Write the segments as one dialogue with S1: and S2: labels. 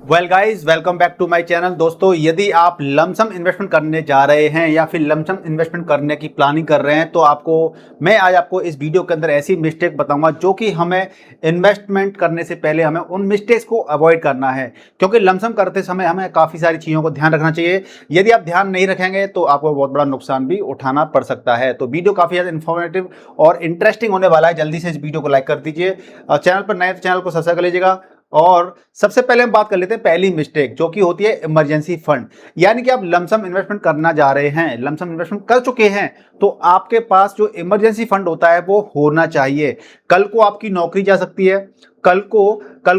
S1: Well guys, welcome back to my channel. दोस्तों, यदि आप लमसम इन्वेस्टमेंट करने जा रहे हैं या फिर लमसम इन्वेस्टमेंट करने की प्लानिंग कर रहे हैं तो मैं आज आपको इस वीडियो के अंदर ऐसी मिस्टेक बताऊंगा जो कि हमें इन्वेस्टमेंट करने से पहले हमें उन मिस्टेक्स को अवॉइड करना है, क्योंकि लमसम करते समय हमें काफ़ी सारी चीज़ों को ध्यान रखना चाहिए। यदि आप ध्यान नहीं रखेंगे तो आपको बहुत बड़ा नुकसान भी उठाना पड़ सकता है। तो वीडियो काफ़ी ज़्यादा इन्फॉर्मेटिव और इंटरेस्टिंग होने वाला है। जल्दी से इस वीडियो को लाइक कर दीजिए। चैनल पर नए तो चैनल को सब्सक्राइब कर लीजिएगा। और सबसे पहले हम बात कर लेते हैं पहली मिस्टेक, जो कि होती है इमरजेंसी फंड। यानी कि आप लमसम इन्वेस्टमेंट करना जा रहे हैं, लमसम इन्वेस्टमेंट कर चुके हैं, तो आपके पास जो इमरजेंसी फंड होता है वो होना चाहिए। कल को आपकी नौकरी जा सकती है, कल को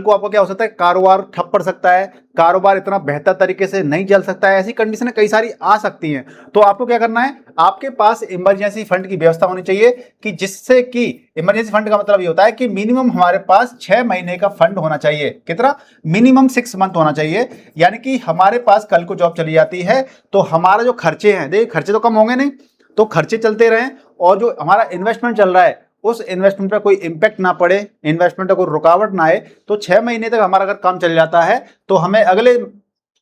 S1: आपका क्या हो सकता है, कारोबार ठप पड़ सकता है, कारोबार इतना बेहतर तरीके से नहीं चल सकता है, ऐसी कंडीशन कई सारी आ सकती हैं। तो आपको क्या करना है, आपके पास इमरजेंसी फंड की व्यवस्था होनी चाहिए कि जिससे कि इमरजेंसी फंड का मतलब ये होता है कि मिनिमम हमारे पास 6 महीने का फंड होना चाहिए। कितना? मिनिमम 6 मंथ होना चाहिए। यानी कि हमारे पास कल को जॉब चली जाती है तो हमारा जो खर्चे हैं, देखिए खर्चे तो कम होंगे नहीं, तो खर्चे चलते रहें और जो हमारा इन्वेस्टमेंट चल रहा है उस इन्वेस्टमेंट पर कोई इंपैक्ट ना पड़े, इन्वेस्टमेंट पर कोई रुकावट ना आए। तो 6 महीने तक हमारा अगर काम चल जाता है तो हमें अगले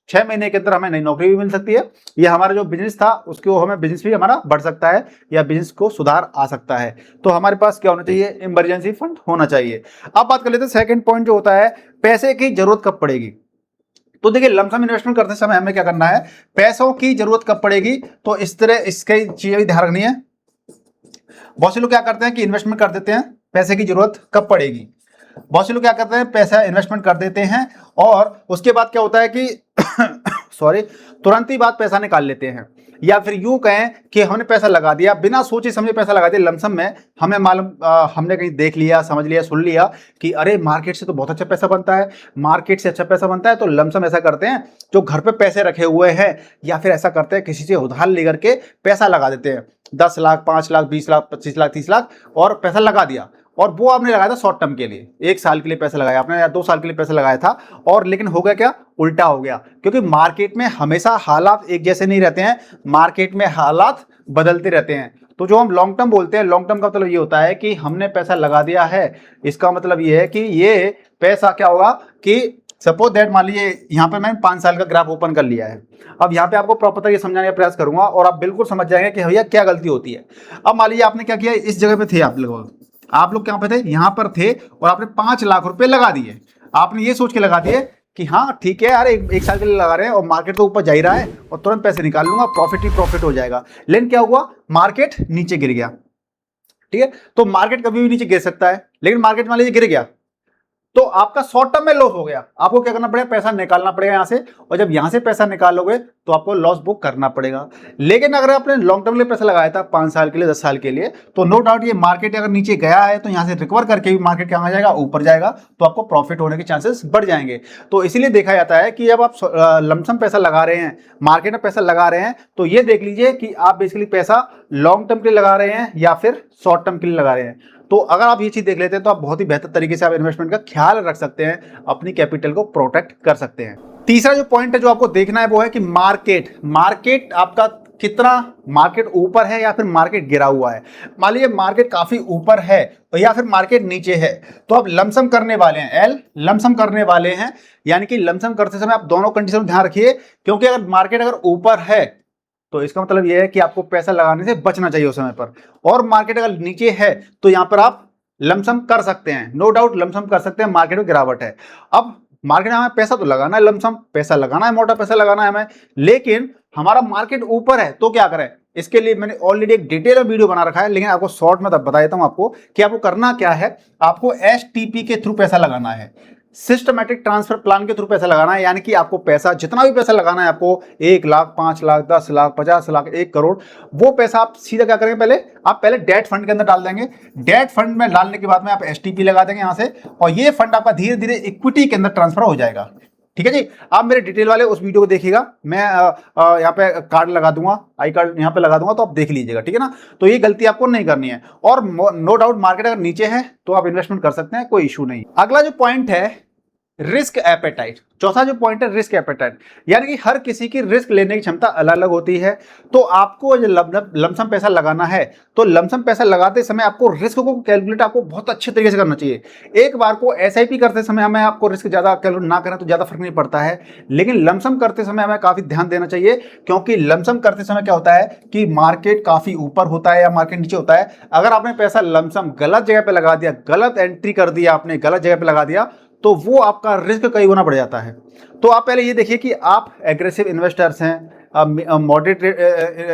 S1: 6 महीने के अंदर हमें नई नौकरी भी मिल सकती है, या हमारा जो बिजनेस था उसको हमें बिजनेस भी हमारा बढ़ सकता है, या बिजनेस को सुधार आ सकता है। तो हमारे पास क्या होना चाहिए, इमरजेंसी फंड होना चाहिए। अब बात कर लेते हैं सेकंड पॉइंट जो होता है, पैसे की जरूरत कब पड़ेगी। तो देखिए, लमसम इन्वेस्टमेंट करते समय हमें क्या करना है, पैसों की जरूरत कब पड़ेगी, तो इस तरह इसकी चीजें भी ध्यान रखनी है। बहुत से लोग क्या करते हैं कि इन्वेस्टमेंट कर देते हैं, पैसे की जरूरत कब पड़ेगी। बहुत से लोग क्या करते हैं, पैसा इन्वेस्टमेंट कर देते हैं और उसके बाद क्या होता है कि सॉरी, तुरंत ही बाद पैसा निकाल लेते हैं, या फिर यूं कहें कि हमने पैसा लगा दिया, बिना सोचे समझे पैसा लगा दिया लमसम में। हमें मालूम, हमने कहीं देख लिया, समझ लिया, सुन लिया कि अरे मार्केट से तो बहुत अच्छा पैसा बनता है, मार्केट से अच्छा पैसा बनता है, तो लमसम ऐसा करते हैं, जो घर पे पैसे रखे हुए हैं या फिर ऐसा करते हैं किसी से उधार लेकर के पैसा लगा देते हैं। 10 लाख, 5 लाख, 20 लाख, 25 लाख, 30 लाख, और पैसा लगा दिया। और वो आपने लगाया था शॉर्ट टर्म के लिए, 1 साल के लिए पैसा लगाया आपने या 2 साल के लिए पैसा लगाया था, और लेकिन हो गया क्या, उल्टा हो गया। क्योंकि मार्केट में हमेशा हालात एक जैसे नहीं रहते हैं, मार्केट में हालात बदलते रहते हैं। तो जो हम लॉन्ग टर्म बोलते हैं, लॉन्ग टर्म का मतलब ये होता है कि हमने पैसा लगा दिया है, इसका मतलब ये है कि ये पैसा क्या होगा कि सपोज दैट, मान लीजिए यहाँ पे मैंने 5 साल का ग्राफ ओपन कर लिया है। अब यहाँ पे आपको प्रॉपर तरीके समझाने का प्रयास करूंगा और आप बिल्कुल समझ जाएंगे कि भैया क्या गलती होती है। अब मान लीजिए आपने क्या किया, इस जगह पे थे आप लोग क्या पे थे, यहाँ पर थे, और आपने 5 लाख रुपए लगा दिए। आपने ये सोच के लगा दिए कि हाँ ठीक है यार, एक साल के लिए लगा रहे हैं और मार्केट तो ऊपर जा ही रहा है और तुरंत पैसे निकाल लूंगा, प्रॉफिट ही प्रॉफिट हो जाएगा। लेकिन क्या हुआ, मार्केट नीचे गिर गया। ठीक है, तो मार्केट कभी भी नीचे गिर सकता है, लेकिन मार्केट मान लीजिए गिर गया तो आपका शॉर्ट टर्म में लॉस हो गया। आपको क्या करना पड़ेगा, पैसा निकालना पड़ेगा यहां से, और जब यहां से पैसा निकालोगे तो आपको लॉस बुक करना पड़ेगा। लेकिन अगर आपने लॉन्ग टर्म के लिए पैसा लगाया था 5 साल के लिए, 10 साल के लिए, तो नो डाउट ये मार्केट अगर नीचे गया है तो यहां से रिकवर करके भी मार्केट क्या आ जाएगा, ऊपर जाएगा, तो आपको प्रॉफिट होने के चांसेस बढ़ जाएंगे। तो इसीलिए देखा जाता है कि जब आप लमसम पैसा लगा रहे हैं, मार्केट में पैसा लगा रहे हैं, तो ये देख लीजिए कि आप बेसिकली पैसा लॉन्ग टर्म के लिए लगा रहे हैं या फिर शॉर्ट टर्म के लिए लगा रहे हैं। तो अगर आप ये चीज देख लेते हैं तो आप बहुत ही बेहतर तरीके से आप इन्वेस्टमेंट का ख्याल रख सकते हैं, अपनी कैपिटल को प्रोटेक्ट कर सकते हैं। तीसरा जो पॉइंट है जो आपको देखना है वो है कि मार्केट आपका कितना, मार्केट ऊपर है या फिर मार्केट गिरा हुआ है। मान लीजिए मार्केट काफी ऊपर है या फिर मार्केट नीचे है, तो आप लमसम करने वाले हैं, लमसम करने वाले हैं। यानी कि लमसम करते समय आप दोनों कंडीशन ध्यान रखिए, क्योंकि अगर मार्केट अगर ऊपर है तो इसका मतलब यह है कि आपको पैसा लगाने से बचना चाहिए उस समय पर, और मार्केट अगर नीचे है तो यहां पर आप लमसम कर सकते हैं, नो डाउट लमसम कर सकते हैं, मार्केट में गिरावट है। अब मार्केट में हमें पैसा तो लगाना है, लमसम पैसा लगाना है, मोटा पैसा लगाना है हमें, लेकिन हमारा मार्केट ऊपर है तो क्या करें। इसके लिए मैंने ऑलरेडी एक डिटेल में वीडियो बना रखा है, लेकिन आपको शॉर्ट में बता देता हूं आपको कि आपको करना क्या है। आपको एसटीपी के थ्रू पैसा लगाना है, सिस्टमैटिक ट्रांसफर प्लान के थ्रू पैसा लगाना है। यानी कि आपको पैसा, जितना भी पैसा लगाना है आपको, 1 लाख, 5 लाख, 10 लाख, 50 लाख, 1 करोड़, वो पैसा आप सीधा क्या करेंगे, पहले डेट फंड के अंदर डाल देंगे। डेट फंड में डालने के बाद में आप एसटीपी लगा देंगे यहां से, और ये फंड आपका धीरे धीरे इक्विटी के अंदर ट्रांसफर हो जाएगा। ठीक है जी, आप मेरे डिटेल वाले उस वीडियो को देखिएगा, मैं यहाँ पे कार्ड लगा दूंगा, आई कार्ड यहाँ पे लगा दूंगा, तो आप देख लीजिएगा। ठीक है ना, तो ये गलती आपको नहीं करनी है। और नो डाउट मार्केट अगर नीचे है तो आप इन्वेस्टमेंट कर सकते हैं, कोई इशू नहीं। अगला जो पॉइंट है रिस्क एपेटाइट। चौथा जो पॉइंट है रिस्क एपेटाइट, यानी कि हर किसी की रिस्क लेने की क्षमता अलग अलग होती है। तो आपको जो लमसम पैसा लगाना है, तो लमसम पैसा लगाते समय आपको रिस्क को कैलकुलेट आपको बहुत अच्छे तरीके से करना चाहिए। एक बार को एसआईपी करते समय हमें आपको रिस्क ज्यादा कैलकुलेट ना करें तो ज्यादा फर्क नहीं पड़ता है, लेकिन लमसम करते समय हमें काफी ध्यान देना चाहिए, क्योंकि लमसम करते समय क्या होता है कि मार्केट काफी ऊपर होता है या मार्केट नीचे होता है। अगर आपने पैसा लमसम गलत जगह पे लगा दिया, गलत एंट्री कर दिया, आपने गलत जगह पे लगा दिया, तो वो आपका रिस्क कई गुना बढ़ जाता है। तो आप पहले ये देखिए कि आप एग्रेसिव इन्वेस्टर्स हैं, मॉडरेट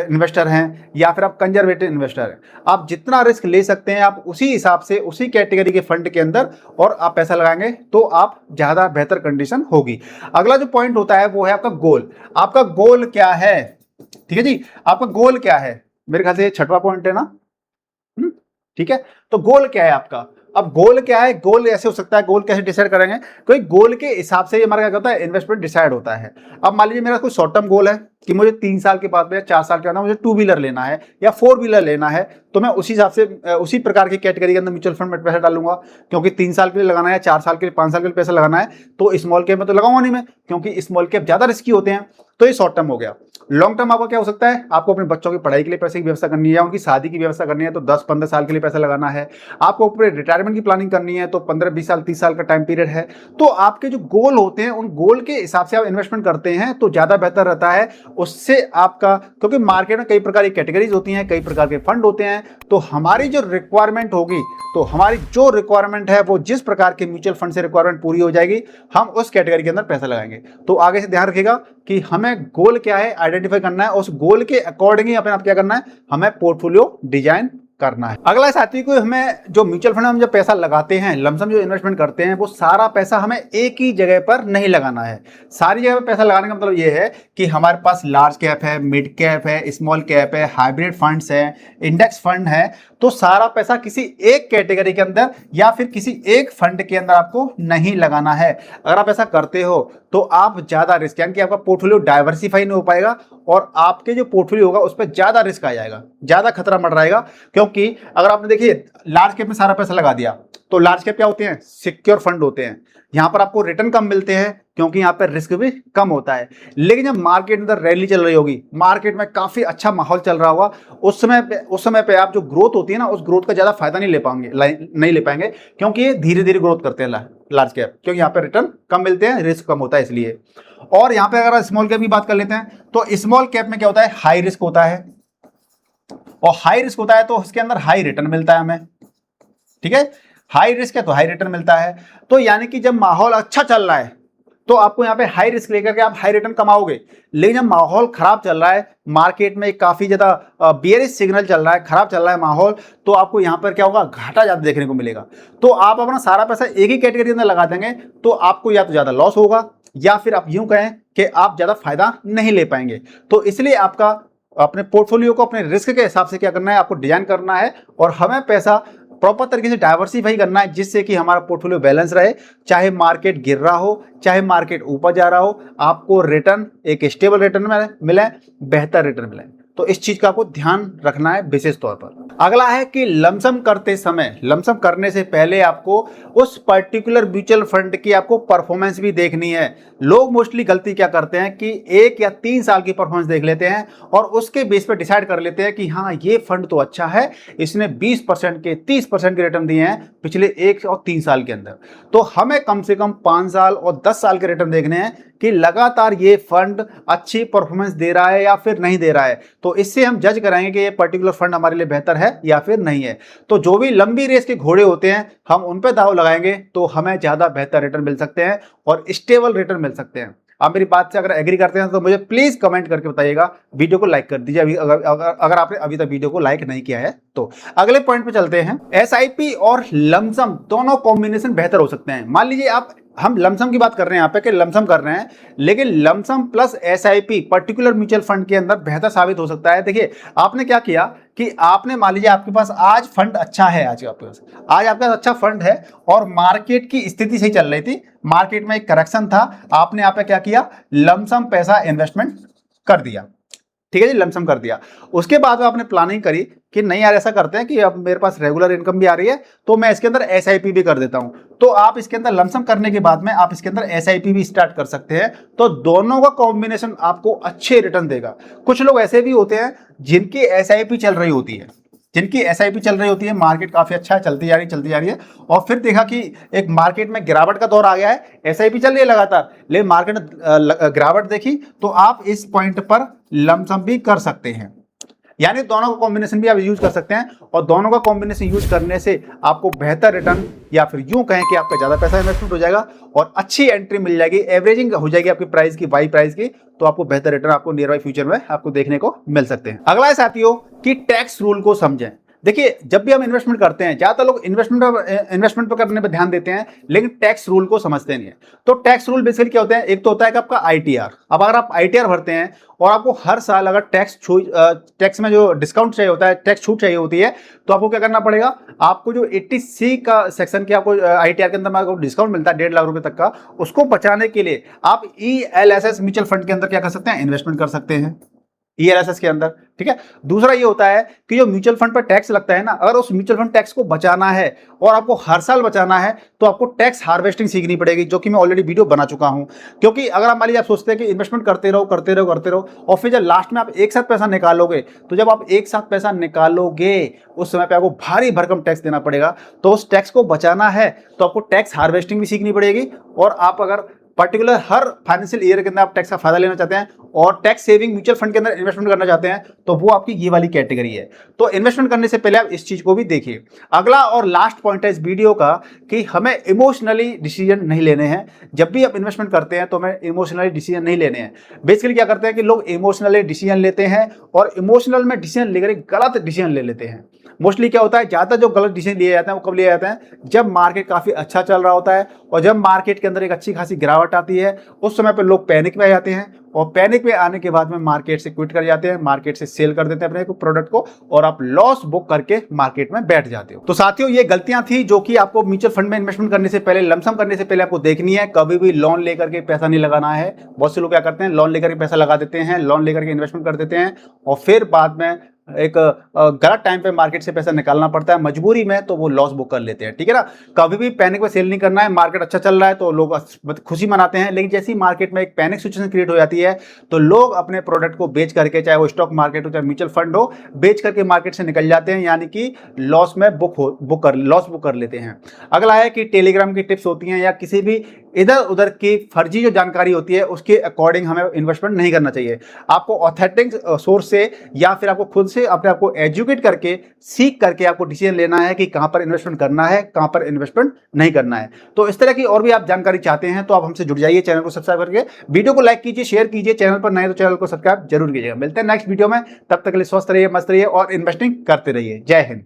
S1: इन्वेस्टर हैं, या फिर आप कंजर्वेटिव इन्वेस्टर हैं। आप जितना रिस्क ले सकते हैं आप उसी हिसाब से उसी कैटेगरी के फंड के अंदर और आप पैसा लगाएंगे तो आप ज़्यादा बेहतर कंडीशन होगी। अगला जो पॉइंट होता है वो है आपका गोल। आपका गोल क्या है, ठीक है जी, आपका गोल क्या है, मेरे ख्याल से ये छठवां पॉइंट है ना। ठीक है, तो गोल क्या है आपका। अब गोल क्या है, गोल ऐसे हो सकता है, गोल कैसे डिसाइड करेंगे, कोई गोल के हिसाब से हमारा क्या होता है इन्वेस्टमेंट डिसाइड होता है। अब मान लीजिए मेरा कोई शॉर्ट टर्म गोल है कि मुझे 3 साल के बाद में 4 साल के बाद मुझे 2 व्हीलर लेना है या 4 व्हीलर लेना है, तो मैं उसी हिसाब से उसी प्रकार की कैटेगरी के अंदर म्यूचुअल फंड में पैसा डालूंगा, क्योंकि 3 साल के लिए लगाना है, 4 साल के लिए, 5 साल के लिए पैसा लगाना है, तो स्मॉल कैप में तो लगाऊंगा नहीं मैं, क्योंकि स्मॉल कैप ज्यादा रिस्की होते हैं। तो ये शॉर्ट टर्म हो गया। लॉन्ग टर्म आपका क्या हो सकता है, आपको अपने बच्चों की पढ़ाई के लिए पैसे की व्यवस्था करनी है या उनकी शादी की व्यवस्था करनी है तो 10-15 साल के लिए पैसा लगाना है। आपको अपने रिटायरमेंट की प्लानिंग करनी है तो 15-20 साल, 30 साल का टाइम पीरियड है। तो आपके जो गोल होते हैं उन गोल के हिसाब से आप इन्वेस्टमेंट करते हैं तो ज्यादा बेहतर रहता है। उससे आपका, क्योंकि मार्केट में कई प्रकार की कैटेगरीज होती हैं, कई प्रकार के फंड होते हैं, तो हमारी जो रिक्वायरमेंट होगी, तो हमारी जो रिक्वायरमेंट है वो जिस प्रकार के म्यूचुअल फंड से रिक्वायरमेंट पूरी हो जाएगी, हम उस कैटेगरी के अंदर पैसा लगाएंगे। तो आगे से ध्यान रखिएगा कि हमें गोल क्या है आइडेंटिफाई करना है, उस गोल के अकॉर्डिंग ही अपने आप क्या करना है, हमें पोर्टफोलियो डिजाइन करना है। अगला साथी को, हमें जो म्यूचुअल फंड में हम जब पैसा लगाते हैं, लमसम जो इन्वेस्टमेंट करते हैं, वो सारा पैसा हमें एक ही जगह पर नहीं लगाना है। सारी जगह पर पैसा लगाने का मतलब ये है कि हमारे पास लार्ज कैप है, मिड कैप है, स्मॉल कैप है, हाइब्रिड फंड्स है, इंडेक्स फंड है, तो सारा पैसा किसी एक कैटेगरी के अंदर या फिर किसी एक फंड के अंदर आपको नहीं लगाना है। अगर आप ऐसा करते हो तो आप ज्यादा रिस्क, यानी कि आपका पोर्टफोलियो डाइवर्सिफाई नहीं हो पाएगा और आपके जो पोर्टफोलियो होगा उस पर ज्यादा रिस्क आ जाएगा, ज्यादा खतरा मंडराएगा। क्योंकि अगर आपने देखिए लार्ज कैप में सारा पैसा लगा दिया, तो लार्ज कैप क्या होते हैं, सिक्योर फंड होते हैं, यहां पर आपको रिटर्न कम मिलते हैं क्योंकि यहां पर रिस्क भी कम होता है। लेकिन जब मार्केट अंदर रैली चल रही होगी, मार्केट में काफी अच्छा माहौल चल रहा होगा, उस समय पे आप जो ग्रोथ होती है ना, उस ग्रोथ का ज्यादा फायदा नहीं ले पाएंगे, क्योंकि ये धीरे धीरे ग्रोथ करते हैं लार्ज कैप, क्योंकि यहाँ पे रिटर्न कम मिलते हैं, रिस्क कम होता है इसलिए। और यहाँ पे अगर स्मॉल कैप की बात कर लेते हैं, तो स्मॉल कैप में क्या होता है, हाई रिस्क होता है, और हाई रिस्क होता है तो उसके अंदर हाई रिटर्न मिलता है हमें। ठीक है, हाई रिस्क है तो हाई रिटर्न मिलता है। तो यानी कि जब माहौल अच्छा चल रहा है तो आपको यहाँ पे हाई रिस्क लेकर के आप हाई रिटर्न कमाओगे, लेकिन जब माहौल खराब चल रहा है, मार्केट में काफी ज्यादा बियरिश सिग्नल चल रहा है, खराब चल रहा है माहौल, तो आपको यहाँ पर क्या होगा, घाटा ज्यादा देखने को मिलेगा। तो आप अपना सारा पैसा एक ही कैटेगरी के अंदर लगा देंगे तो आपको या तो ज्यादा लॉस होगा या फिर आप यूं कहें कि आप ज्यादा फायदा नहीं ले पाएंगे। तो इसलिए आपका अपने पोर्टफोलियो को अपने रिस्क के हिसाब से क्या करना है, आपको डिजाइन करना है और हमें पैसा प्रॉपर तरीके से डाइवर्सिफाई करना है, जिससे कि हमारा पोर्टफोलियो बैलेंस रहे। चाहे मार्केट गिर रहा हो, चाहे मार्केट ऊपर जा रहा हो, आपको रिटर्न एक स्टेबल रिटर्न मिले, बेहतर रिटर्न मिले। तो इस चीज का आपको ध्यान रखना है विशेष तौर पर। अगला है कि लमसम करते समय, लमसम करने से पहले आपको उस पर्टिकुलर म्यूचुअल फंड की आपको परफॉर्मेंस भी देखनी है। लोग मोस्टली गलती क्या करते हैं कि 1 या 3 साल की परफॉर्मेंस देख लेते हैं और उसके बेस पर डिसाइड कर लेते हैं कि हाँ ये फंड तो अच्छा है, इसने 20% के 30% के रिटर्न दिए हैं पिछले 1 और 3 साल के अंदर। तो हमें कम से कम 5 साल और 10 साल के रिटर्न देखने हैं कि लगातार ये फंड अच्छी परफॉर्मेंस दे रहा है या फिर नहीं दे रहा है। तो इससे हम जज कराएंगे कि ये पर्टिकुलर फंड हमारे लिए बेहतर है या फिर नहीं है। तो जो भी लंबी रेस के घोड़े होते हैं हम उन पे दाव लगाएंगे तो हमें ज्यादा बेहतर रिटर्न मिल सकते हैं और स्टेबल रिटर्न मिल सकते हैं। आप मेरी बात से अगर एग्री करते हैं तो मुझे प्लीज कमेंट करके बताइएगा, वीडियो को लाइक कर दीजिए अगर आपने अभी तक वीडियो को लाइक नहीं किया है तो। अगले पॉइंट पे चलते हैं, एसआईपी और लमसम दोनों कॉम्बिनेशन बेहतर हो सकते हैं। मान लीजिए हम लमसम की बात कर रहे हैं यहाँ पे कि लमसम कर रहे हैं, लेकिन lump sum plus SIP particular mutual fund के अंदर बेहतर साबित हो सकता है। देखिए आपने क्या किया कि आपने मान लीजिए आपके पास आज फंड अच्छा है, आज आपके पास अच्छा फंड है और मार्केट की स्थिति सही चल रही थी, मार्केट में एक करेक्शन था, आपने यहाँ पे क्या किया, लमसम पैसा इन्वेस्टमेंट कर दिया। ठीक है जी, लमसम कर दिया। उसके बाद में आपने प्लानिंग करी कि नहीं यार ऐसा करते हैं कि अब मेरे पास रेगुलर इनकम भी आ रही है तो मैं इसके अंदर एसआईपी भी कर देता हूं। तो आप इसके अंदर लमसम करने के बाद में आप इसके अंदर एसआईपी भी स्टार्ट कर सकते हैं। तो दोनों का कॉम्बिनेशन आपको अच्छे रिटर्न देगा। कुछ लोग ऐसे भी होते हैं जिनकी एसआईपी चल रही होती है, जिनकी एसआईपी चल रही होती है, मार्केट काफी अच्छा है, चलती जा रही है और फिर देखा कि एक मार्केट में गिरावट का दौर आ गया है, एसआईपी चल रही है लगातार, लेकिन मार्केट गिरावट देखी, तो आप इस पॉइंट पर लमसम भी कर सकते हैं। यानी दोनों का कॉम्बिनेशन भी आप यूज कर सकते हैं और दोनों का कॉम्बिनेशन यूज करने से आपको बेहतर रिटर्न या फिर यूं कहें कि आपका ज्यादा पैसा इन्वेस्टमेंट हो जाएगा और अच्छी एंट्री मिल जाएगी, एवरेजिंग हो जाएगी आपकी प्राइस की, बाई प्राइस की, तो आपको बेहतर रिटर्न आपको नियर बाई फ्यूचर में आपको देखने को मिल सकते हैं। अगला है साथियों कि टैक्स रूल को समझें। देखिए जब भी हम इन्वेस्टमेंट करते हैं, ज्यादातर लोग इन्वेस्टमेंट पर करने पर ध्यान देते हैं लेकिन टैक्स रूल को समझते नहीं है। तो टैक्स रूल बेसिकली क्या होते हैं, एक तो होता है कि आपका आईटीआर। अब अगर आप आईटीआर भरते हैं और आपको हर साल अगर टैक्स में जो डिस्काउंट चाहिए होता है, टैक्स छूट चाहिए होती है, तो आपको क्या करना पड़ेगा, आपको जो 80C का सेक्शन के आपको आईटीआर के अंदर आपको डिस्काउंट मिलता है 1.5 लाख रुपए तक का, उसको बचाने के लिए आप ELSS म्यूचुअल फंड के अंदर क्या कर सकते हैं, इन्वेस्टमेंट कर सकते हैं ELSS के अंदर। ठीक है, दूसरा ये होता है कि जो म्यूचुअल फंड पर टैक्स लगता है ना, अगर उस म्यूचुअल फंड टैक्स को बचाना है और आपको हर साल बचाना है तो आपको टैक्स हार्वेस्टिंग सीखनी पड़ेगी, जो कि मैं ऑलरेडी वीडियो बना चुका हूं। क्योंकि अगर आप मान लीजिए आप सोचते हैं कि इन्वेस्टमेंट करते रहो और फिर जब लास्ट में आप एक साथ पैसा निकालोगे, तो जब आप एक साथ पैसा निकालोगे उस समय पे आपको भारी भरकम टैक्स देना पड़ेगा। तो उस टैक्स को बचाना है तो आपको टैक्स हार्वेस्टिंग भी सीखनी पड़ेगी, और आप अगर पर्टिकुलर हर फाइनेंशियल ईयर के अंदर आप टैक्स का फायदा लेना चाहते हैं और टैक्स सेविंग म्यूचुअल फंड के अंदर इन्वेस्टमेंट करना चाहते हैं, तो वो आपकी ये वाली कैटेगरी है। तो इन्वेस्टमेंट करने से पहले आप इस चीज को भी देखिए। अगला और लास्ट पॉइंट है इस वीडियो का कि हमें इमोशनली डिसीजन नहीं लेने हैं। जब भी आप इन्वेस्टमेंट करते हैं तो हमें इमोशनली डिसीजन नहीं लेने हैं। बेसिकली क्या करते हैं कि लोग इमोशनली डिसीजन लेते हैं और इमोशनल में डिसीजन लेकर गलत डिसीजन ले लेते हैं। मोस्टली क्या होता है, ज्यादा जो गलत डिसीजन लिए जाते हैं वो कब लिए जाते हैं, जब मार्केट काफी अच्छा चल रहा होता है और जब मार्केट के अंदर एक अच्छी खासी गिरावट आती है, उस समय पर लोग पैनिक में आ जाते हैं और पैनिक में आने के बाद में मार्केट से क्विट कर जाते हैं, मार्केट से सेल कर देते हैं अपने प्रोडक्ट को और आप लॉस बुक करके मार्केट में बैठ जाते हो। तो साथियों ये गलतियां थी जो कि आपको म्यूचुअल फंड में इन्वेस्टमेंट करने से पहले, लमसम करने से पहले आपको देखनी है। कभी भी लोन लेकर के पैसा नहीं लगाना है। बहुत से लोग क्या करते हैं, लोन लेकर के पैसा लगा देते हैं, लोन लेकर के इन्वेस्टमेंट कर देते हैं और फिर बाद में एक गलत टाइम पे मार्केट से पैसा निकालना पड़ता है मजबूरी में, तो वो लॉस बुक कर लेते हैं। ठीक है ना, कभी भी पैनिक में सेल नहीं करना है। मार्केट अच्छा चल रहा है तो लोग खुशी मनाते हैं, लेकिन जैसे ही मार्केट में एक पैनिक सिचुएशन क्रिएट हो जाती है तो लोग अपने प्रोडक्ट को बेच करके, चाहे वो स्टॉक मार्केट हो चाहे म्यूचुअल फंड हो, बेच करके मार्केट से निकल जाते हैं, यानी कि लॉस में लॉस बुक कर लेते हैं। अगला है कि टेलीग्राम की टिप्स होती हैं या किसी भी इधर उधर की फर्जी जो जानकारी होती है उसके अकॉर्डिंग हमें इन्वेस्टमेंट नहीं करना चाहिए। आपको ऑथेंटिक सोर्स से या फिर आपको खुद से अपने आप को एजुकेट करके, सीख करके आपको डिसीजन लेना है कि कहां पर इन्वेस्टमेंट करना है, कहां पर इन्वेस्टमेंट नहीं करना है। तो इस तरह की और भी आप जानकारी चाहते हैं तो आप हमसे जुड़ जाइए, चैनल को सब्सक्राइब करके वीडियो को लाइक कीजिए, शेयर कीजिए, चैनल पर नए तो चैनल को सब्सक्राइब जरूर कीजिएगा। मिलते हैं नेक्स्ट वीडियो में, तब तक के लिए स्वस्थ रहिए, मस्त रहिए और इन्वेस्टिंग करते रहिए। जय हिंद।